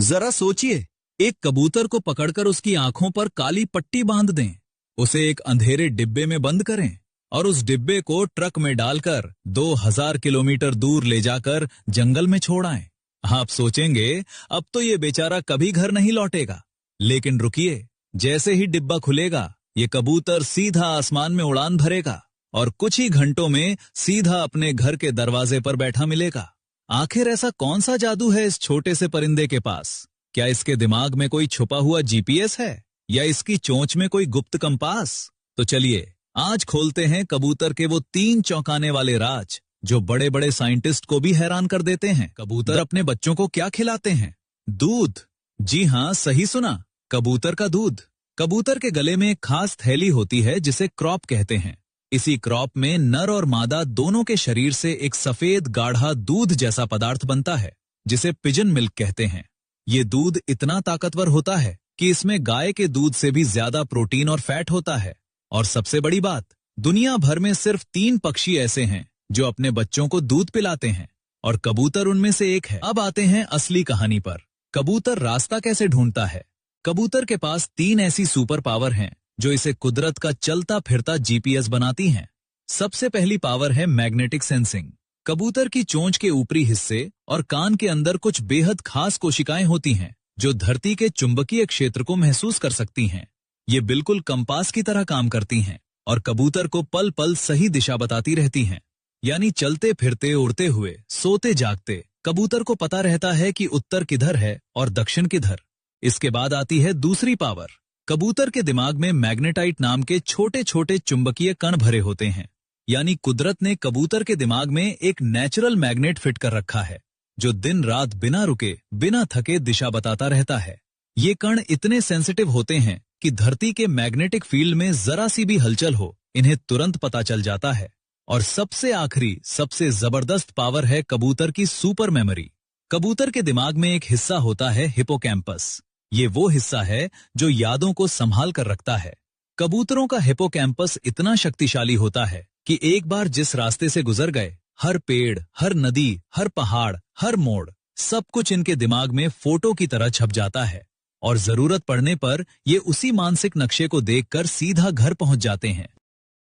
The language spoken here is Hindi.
जरा सोचिए, एक कबूतर को पकड़कर उसकी आंखों पर काली पट्टी बांध दें, उसे एक अंधेरे डिब्बे में बंद करें और उस डिब्बे को ट्रक में डालकर 2000 किलोमीटर दूर ले जाकर जंगल में छोड़ आएं। आप सोचेंगे अब तो ये बेचारा कभी घर नहीं लौटेगा, लेकिन रुकिए, जैसे ही डिब्बा खुलेगा ये कबूतर सीधा आसमान में उड़ान भरेगा और कुछ ही घंटों में सीधा अपने घर के दरवाजे पर बैठा मिलेगा। आखिर ऐसा कौन सा जादू है इस छोटे से परिंदे के पास? क्या इसके दिमाग में कोई छुपा हुआ जीपीएस है या इसकी चोंच में कोई गुप्त कंपास? तो चलिए आज खोलते हैं कबूतर के वो 3 चौंकाने वाले राज जो बड़े बड़े साइंटिस्ट को भी हैरान कर देते हैं। कबूतर अपने बच्चों को क्या खिलाते हैं? दूध। जी हाँ, सही सुना, कबूतर का दूध। कबूतर के गले में एक खास थैली होती है जिसे क्रॉप कहते हैं। इसी क्रॉप में नर और मादा दोनों के शरीर से एक सफेद गाढ़ा दूध जैसा पदार्थ बनता है जिसे पिजन मिल्क कहते हैं। ये दूध इतना ताकतवर होता है कि इसमें गाय के दूध से भी ज्यादा प्रोटीन और फैट होता है। और सबसे बड़ी बात, दुनिया भर में सिर्फ 3 पक्षी ऐसे हैं जो अपने बच्चों को दूध पिलाते हैं और कबूतर उनमें से एक है। अब आते हैं असली कहानी पर। कबूतर रास्ता कैसे ढूंढता है? कबूतर के पास 3 ऐसी सुपर पावर हैं जो इसे कुदरत का चलता फिरता जीपीएस बनाती हैं। सबसे पहली पावर है मैग्नेटिक सेंसिंग। कबूतर की चोंच के ऊपरी हिस्से और कान के अंदर कुछ बेहद खास कोशिकाएं होती हैं जो धरती के चुंबकीय क्षेत्र को महसूस कर सकती हैं। ये बिल्कुल कंपास की तरह काम करती हैं और कबूतर को पल पल सही दिशा बताती रहती हैं। यानी चलते फिरते, उड़ते हुए, सोते जागते कबूतर को पता रहता है कि उत्तर किधर है और दक्षिण किधर। इसके बाद आती है दूसरी पावर। कबूतर के दिमाग में मैग्नेटाइट नाम के छोटे छोटे चुंबकीय कण भरे होते हैं। यानी कुदरत ने कबूतर के दिमाग में एक नेचुरल मैग्नेट फिट कर रखा है जो दिन रात बिना रुके, बिना थके दिशा बताता रहता है। ये कण इतने सेंसिटिव होते हैं कि धरती के मैग्नेटिक फील्ड में जरा सी भी हलचल हो, इन्हें तुरंत पता चल जाता है। और सबसे आखिरी, सबसे जबरदस्त पावर है कबूतर की सुपर मेमोरी। कबूतर के दिमाग में एक हिस्सा होता है हिपोकैम्पस। ये वो हिस्सा है जो यादों को संभाल कर रखता है। कबूतरों का हिपोकैम्पस इतना शक्तिशाली होता है कि एक बार जिस रास्ते से गुजर गए, हर पेड़, हर नदी, हर पहाड़, हर मोड़, सब कुछ इनके दिमाग में फोटो की तरह छप जाता है और जरूरत पड़ने पर ये उसी मानसिक नक्शे को देखकर सीधा घर पहुंच जाते हैं।